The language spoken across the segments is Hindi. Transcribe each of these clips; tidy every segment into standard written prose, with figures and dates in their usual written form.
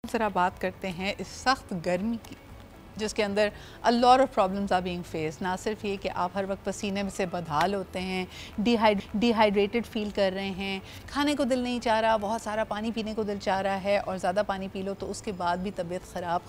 ज़रा बात करते हैं इस सख्त गर्मी की, जिसके अंदर a lot of problems are being face. ना सिर्फ ये कि आप हर वक्त पसीने में से बदहाल होते हैं, डिहाइड्रेटेड फील कर रहे हैं, खाने को दिल नहीं चाह रहा, बहुत सारा पानी पीने को दिल चाह रहा है, और ज़्यादा पानी पी लो तो उसके बाद भी तबीयत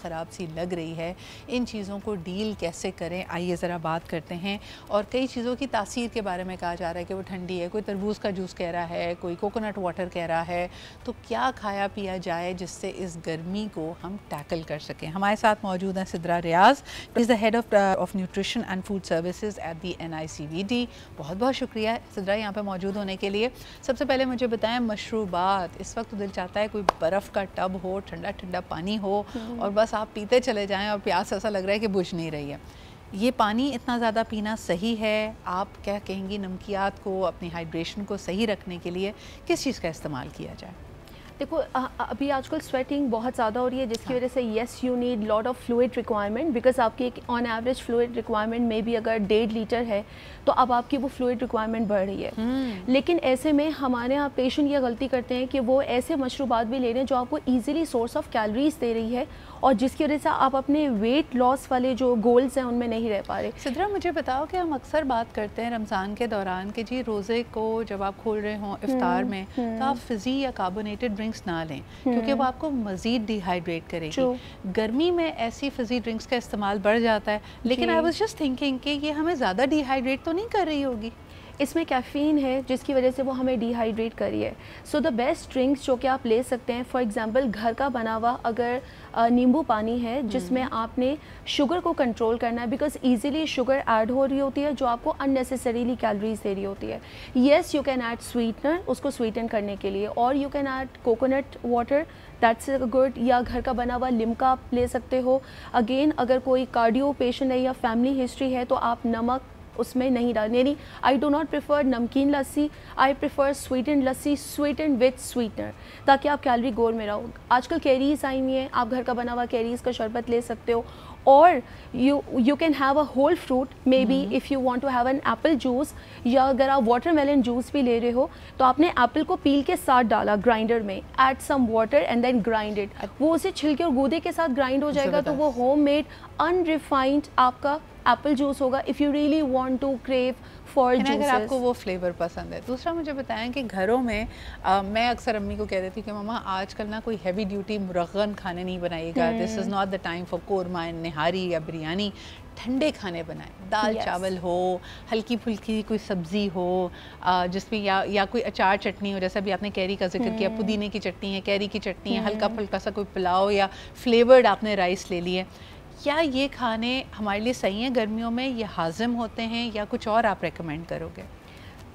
ख़राब सी लग रही है। इन चीज़ों को डील कैसे करें, आइए ज़रा बात करते हैं। और कई चीज़ों की तासीर के बारे में कहा जा रहा है कि वो ठंडी है, कोई तरबूज का जूस कह रहा है, कोई कोकोनट वाटर कह रहा है। तो क्या खाया पिया जाए जिससे इस गर्मी को हम टैकल कर सकें। हमारे साथ मौजूद हैं Sidra Riaz, is the head of nutrition and food services at the NICVD। बहुत बहुत शुक्रिया सिद्रा यहाँ पे मौजूद होने के लिए। सबसे पहले मुझे बताएं, मशरूबात, इस वक्त तो दिल चाहता है कोई बर्फ़ का टब हो, ठंडा ठंडा पानी हो और बस आप पीते चले जाएं और प्यास ऐसा लग रहा है कि बुझ नहीं रही है। ये पानी इतना ज़्यादा पीना सही है? आप क्या कहेंगी नमकियात को, अपनी हाइड्रेशन को सही रखने के लिए किस चीज़ का इस्तेमाल किया जाए? देखो अभी आजकल स्वेटिंग बहुत ज़्यादा हो रही है, जिसकी वजह से yes you need lot of fluid requirement, because आपकी एक ऑन एवरेज फ्लूइड रिक्वायरमेंट में भी अगर 1.5 लीटर है तो अब आपकी वो फ्लूइड रिक्वायरमेंट बढ़ रही है। लेकिन ऐसे में हमारे यहाँ पेशेंट ये गलती करते हैं कि वो ऐसे मशरूबात भी ले रहे हैं जो आपको ईजिली सोर्स ऑफ कैलोरीज दे रही है, और जिसकी वजह से आप अपने वेट लॉस वाले जो गोल्स हैं उनमें नहीं रह पा रहे। सिद्रा, मुझे बताओ कि हम अक्सर बात करते हैं रमज़ान के दौरान कि जी रोज़े को जब आप खोल रहे हों इफ्तार में तो आप फिज़ी या कार्बोनेटेड ड्रिंक्स ना लें, क्योंकि वो आपको मज़ीद डिहाइड्रेट करेगी। गर्मी में ऐसी फिज़ी ड्रिंक्स का इस्तेमाल बढ़ जाता है, लेकिन आई वाज जस्ट थिंकिंग कि ये हमें ज़्यादा डिहाइड्रेट तो नहीं कर रही होगी? इसमें कैफ़ीन है जिसकी वजह से वो हमें डिहाइड्रेट करी है। सो द बेस्ट ड्रिंक्स जो कि आप ले सकते हैं, फॉर एग्जांपल घर का बना हुआ अगर नींबू पानी है जिसमें आपने शुगर को कंट्रोल करना है, बिकॉज ईजिली शुगर ऐड हो रही होती है जो आपको अननेसेसरीली कैलोरीज दे रही होती है। Yes you can add sweetener उसको स्वीटन करने के लिए, और you can add coconut water, that's good, या घर का बना हुआ लिम्का आप ले सकते हो। अगेन अगर कोई कार्डियो पेशेंट है या फैमिली हिस्ट्री है तो आप नमक उसमें नहीं डालने। यानी I do not prefer namkeen lassi, I prefer sweetened lassi, sweetened with sweetener, ताकि आप कैलोरी गोल में रहो। आजकल कैरीज आई हुई हैं, आप घर का बना हुआ कैरीज का शरबत ले सकते हो, और you can have a whole fruit, maybe if you want to have an apple juice, या अगर आप वाटरमेलन जूस भी ले रहे हो तो आपने एप्पल को पील के साथ डाला ग्राइंडर में, add some water and then grind it, वो उसे छिलके और गूदे के साथ ग्राइंड हो जाएगा, तो वो होममेड अनरिफाइंड आपका एप्पल जूस होगा। If you really want to crave for juices, अगर आपको वो फ्लेवर पसंद है। दूसरा मुझे बताएं कि घरों में मैं अक्सर अम्मी को कह देती हूँ कि मम्मा आजकल ना कोई हैवी ड्यूटी मुरगन खाने नहीं बनाइएगा, this is not the time for korma and nihari या बिरयानी, ठंडे खाने बनाएं, दाल चावल हो, हल्की फुल्की कोई सब्ज़ी हो जिसमें या कोई अचार चटनी हो, जैसा भी आपने कैरी का जिक्र किया, पुदीने की चटनी है, कैरी की चटनी है, हल्का फुल्का सा कोई पुलाव या फ्लेवर्ड आपने राइस ले लिए। क्या ये खाने हमारे लिए सही हैं गर्मियों में, ये हाजिम होते हैं, या कुछ और आप रेकमेंड करोगे?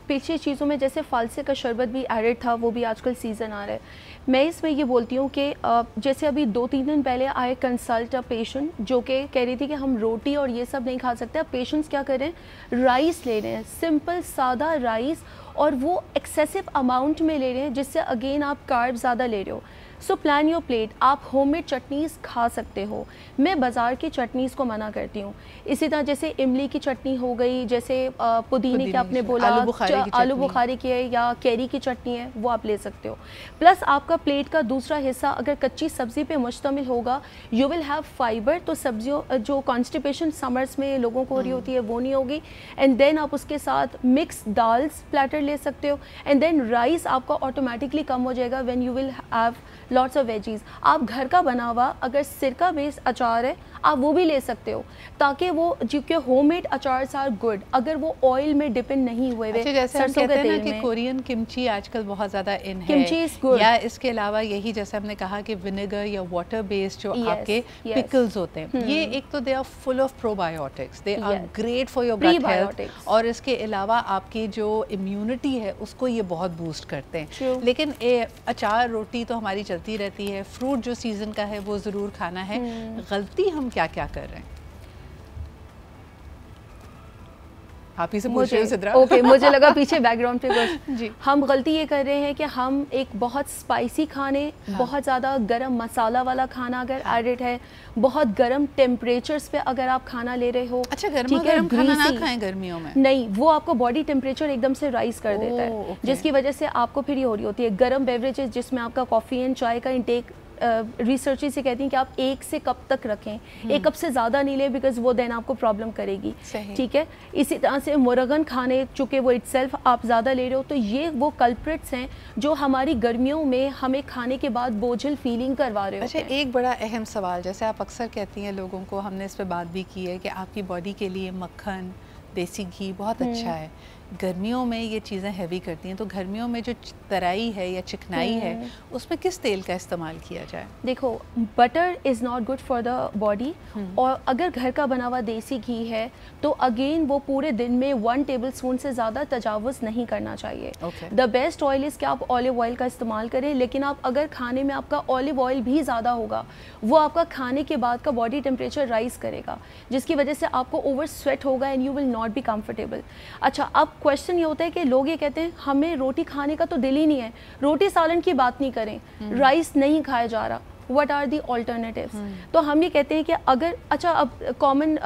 पीछे चीज़ों में जैसे फालसे का शरबत भी एडेड था, वो भी आजकल सीज़न आ रहा है। मैं इसमें ये बोलती हूँ कि जैसे अभी 2-3 दिन पहले आई कंसल्ट अ पेशेंट जो कि कह रही थी कि हम रोटी और ये सब नहीं खा सकते। अब पेशेंट्स क्या करें, राइस ले रहे हैं, सिंपल सादा राइस, और वो एक्सेसिव अमाउंट में ले रहे हैं, जिससे अगेन आप कार्ब ज़्यादा ले रहे हो। So plan your plate. आप होममेड चटनीज़ खा सकते हो, मैं बाज़ार की चटनीज़ को मना करती हूँ। इसी तरह जैसे इमली की चटनी हो गई, जैसे पुदीने की आपने बोला, आलू बुखारी की है, या कैरी की चटनी है, वो आप ले सकते हो। प्लस आपका प्लेट का दूसरा हिस्सा अगर कच्ची सब्ज़ी पे मुश्तमिल होगा, यू विल हैव फाइबर, तो सब्जियों जो कॉन्स्टिपेशन समर्स में लोगों को हो रही होती है वो नहीं होगी। एंड देन आप उसके साथ मिक्स दाल्स प्लेटर ले सकते हो, एंड देन राइस आपका ऑटोमेटिकली कम हो जाएगा when you will have lots of veggies. आप घर का बना हुआ अगर सिरका बेस्ड अचार है आप वो भी ले सकते हो, ताकि वो क्योंकि होममेड अचार्स आर गुड अगर वो ऑयल में डिपेंड नहीं हुए। अच्छा, जैसे हम कहते हैं ना कि कोरियन किमची आजकल बहुत ज़्यादा इन है, किमची इज गुड, या इसके अलावा यही जैसे हमने कहा कि विनेगर या वाटर बेस्ड जो आपके पिकल्स होते हैं, ये एक तो they are full of probiotics, they are great for your gut health, और इसके अलावा आपकी जो इम्यूनिटी है उसको ये बहुत बूस्ट करते हैं। लेकिन अचार रोटी तो हमारी चलती रहती है, फ्रूट जो सीजन का है वो ज़रूर खाना है। गलती हम क्या क्या कर रहे हैं? आप ही से पूछ रहे हो सिद्रा। ओके, मुझे लगा पीछे बैकग्राउंड पे कुछ जी। हम गलती ये कर रहे हैं कि हम एक बहुत स्पाइसी खाने, बहुत ज़्यादा गरम मसाला वाला खाना अगर एडिड है, बहुत गरम टेम्परेचर्स पे अगर आप खाना ले रहे हो। अच्छा, गरम खाना ना खाएं गर्मियों में? नहीं, वो आपको बॉडी टेम्परेचर एकदम से राइज कर देता है, जिसकी वजह से आपको फिर ये हो रही होती है गरम बेवरेजेस जिसमें आपका कॉफ़ी एंड चाय का इंटेक रिसर्चर से कहती हैं कि आप 1 से कप तक रखें, 1 कप से ज़्यादा नहीं लें बिकॉज वो देन आपको प्रॉब्लम करेगी। ठीक है, इसी तरह से मुर्गन खाने चूँकि वो इटसेल्फ आप ज़्यादा ले रहे हो, तो ये वो कल्प्रिट्स हैं जो हमारी गर्मियों में हमें खाने के बाद बोझिल फीलिंग करवा रहे होते हैं। अच्छा, एक बड़ा अहम सवाल, जैसे आप अक्सर कहती हैं लोगों को, हमने इस पर बात भी की है कि आपकी बॉडी के लिए मक्खन, देसी घी बहुत अच्छा है। गर्मियों में ये चीज़ें हैवी करती हैं, तो गर्मियों में जो तराई है या चिकनाई है उसमें किस तेल का इस्तेमाल किया जाए? देखो, butter is not good for the body, और अगर घर का बना हुआ देसी घी है तो अगेन वो पूरे दिन में 1 टेबलस्पून से ज़्यादा तजावुज़ नहीं करना चाहिए। द बेस्ट ऑयल इज़ कि आप ऑलिव ऑयल का इस्तेमाल करें, लेकिन आप अगर खाने में आपका ऑलिव ऑयल भी ज़्यादा होगा, वो आपका खाने के बाद का बॉडी टेम्परेचर राइज़ करेगा, जिसकी वजह से आपको ओवर स्वेट होगा and you will not be comfortable. अच्छा, अब क्वेश्चन ये होता है कि लोग ये कहते हैं हमें रोटी खाने का तो दिल ही नहीं है, रोटी सालन की बात नहीं करें, राइस नहीं खाया जा रहा, व्हाट आर दी ऑल्टरनेटिव्स? तो हम ये कहते हैं कि अगर, अच्छा अब कॉमन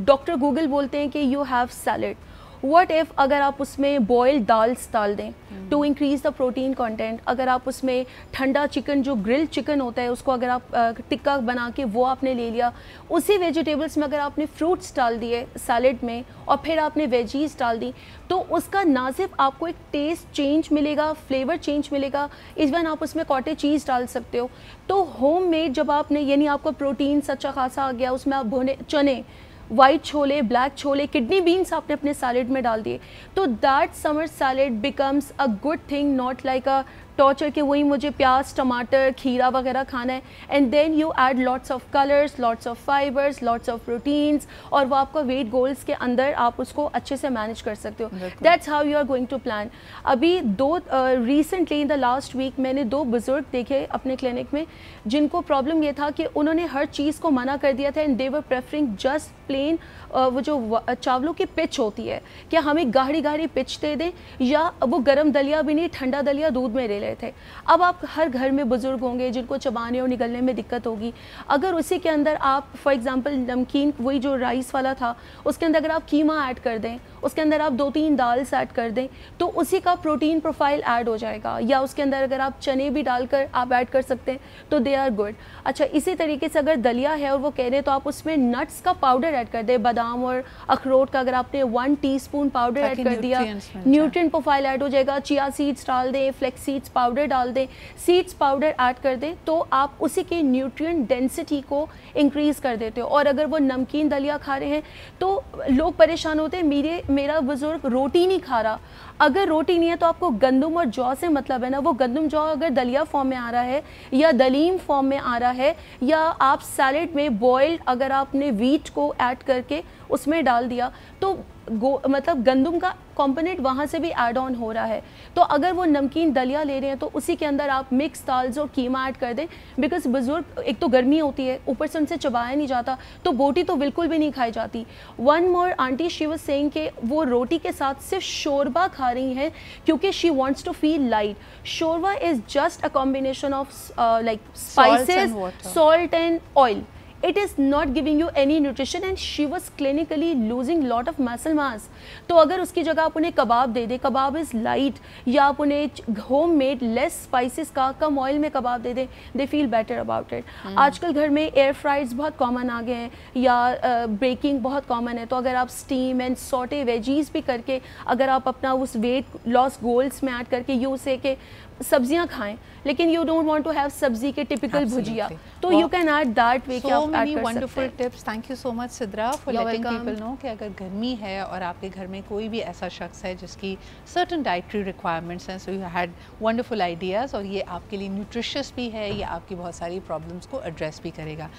डॉक्टर गूगल बोलते हैं कि you have salad, what if अगर आप उसमें बॉइल्ड दाल्स डाल दें to increase the protein content, अगर आप उसमें ठंडा चिकन जो ग्रिल्ड चिकन होता है उसको अगर आप टिक्का बना के वो आपने ले लिया, उसी वेजिटेबल्स में अगर आपने फ्रूट्स डाल दिए सैलड में और फिर आपने वेजीज डाल दी, तो उसका ना सिर्फ आपको एक टेस्ट चेंज मिलेगा, फ्लेवर चेंज मिलेगा, इवन आप उसमें कॉटेज चीज़ डाल सकते हो। तो होममेड जब आपने, यानी आपका प्रोटीन अच्छा खासा आ गया, उसमें आप भुने चने, white chole, black chole, kidney beans आपने अपने सैलेड में डाल दिए, तो that summer salad becomes a good thing, not like a torture कि वही मुझे प्याज, टमाटर, खीरा वगैरह खाना है। And then you add lots of colours, lots of fibres, lots of proteins, और वो आपका वेट गोल्स के अंदर आप उसको अच्छे से मैनेज कर सकते हो। That's how you are going to plan. अभी recently in the last week मैंने 2 बुजुर्ग देखे अपने क्लिनिक में जिनको प्रॉब्लम ये था कि उन्होंने हर चीज़ को मना कर दिया था and they were preferring just plain वो जो चावलों की पिच होती है, क्या हमें गाढ़ी गाढ़ी पिच दे दें, या वो गर्म दलिया भी नहीं, ठंडा दलिया दूध में ले रहे थे। अब आप हर घर में बुजुर्ग होंगे जिनको चबाने और निगलने में दिक्कत होगी, अगर उसी के अंदर आप फॉर एग्जांपल नमकीन, वही जो राइस वाला था, उसके अंदर अगर आप कीमा ऐड कर दें, उसके अंदर आप 2-3 दाल्स ऐड कर दें, तो उसी का प्रोटीन प्रोफाइल ऐड हो जाएगा। या उसके अंदर अगर आप चने भी डालकर आप ऐड कर सकते हैं तो दे आर गुड। अच्छा, इसी तरीके से अगर दलिया है और वो कह रहे हैं तो आप उसमें नट्स का पाउडर ऐड कर दें, बादाम और अखरोट का अगर आपने 1 टीस्पून पाउडर ऐड कर दिया, न्यूट्रिएंट प्रोफाइल ऐड हो जाएगा। चिया सीड्स डाल दें, फ्लेक्स सीड्स पाउडर डाल दें, सीड्स पाउडर ऐड कर दें, तो आप उसी के न्यूट्रिएंट डेंसिटी को इंक्रीज़ कर देते हो। और अगर वो नमकीन दलिया खा रहे हैं तो लोग परेशान होते हैं, मेरा बुजुर्ग रोटी नहीं खा रहा। अगर रोटी नहीं है तो आपको गंदम और जौ से मतलब है ना, वो गंदम जौ अगर दलिया फॉर्म में आ रहा है या दलीम फॉर्म में आ रहा है, या आप सैलेड में बॉइल्ड अगर आपने वीट को ऐड करके उसमें डाल दिया, तो मतलब गंदम का कंपोनेंट वहाँ से भी ऐड ऑन हो रहा है। तो अगर वो नमकीन दलिया ले रहे हैं तो उसी के अंदर आप मिक्स दाल्स और कीमा ऐड कर दें, बिकॉज बुजुर्ग, एक तो गर्मी होती है, ऊपर से उनसे चबाया नहीं जाता, तो बोटी तो बिल्कुल भी नहीं खाई जाती। One more aunty she was saying कि वो रोटी के साथ सिर्फ शोरबा खा रही हैं क्योंकि she wants to feel light. Shorba is just a combination of like spices, salt and oil. It is not giving you any nutrition and she was clinically losing lot of muscle mass. तो अगर उसकी जगह आप उन्हें कबाब दे दें, कबाब इज़ लाइट, या आप उन्हें होम मेड लेस स्पाइसेस का कम ऑयल में कबाब दे दें, they feel better about it. आजकल घर में एयर फ्राइड्स बहुत कॉमन आ गए हैं, या बेकिंग बहुत कॉमन है, तो अगर आप स्टीम एंड सॉटे वेजीज भी करके अगर आप अपना उस वेट लॉस गोल्स में ऐड करके यूँ से कि सब्जियां खाएं, लेकिन you don't want to have सब्जी के टिपिकल भुजिया, तो you can add that way कि आप ऐड कर wonderful tips. Thank you so much Sidra for letting people know कि अगर गर्मी है और आपके घर में कोई भी ऐसा शख्स है जिसकी सर्टन डाइटरी रिक्वायरमेंट्स हैं, so you had wonderful ideas, और ये आपके लिए न्यूट्रिशियस भी है, ये आपकी बहुत सारी प्रॉब्लम्स को एड्रेस भी करेगा.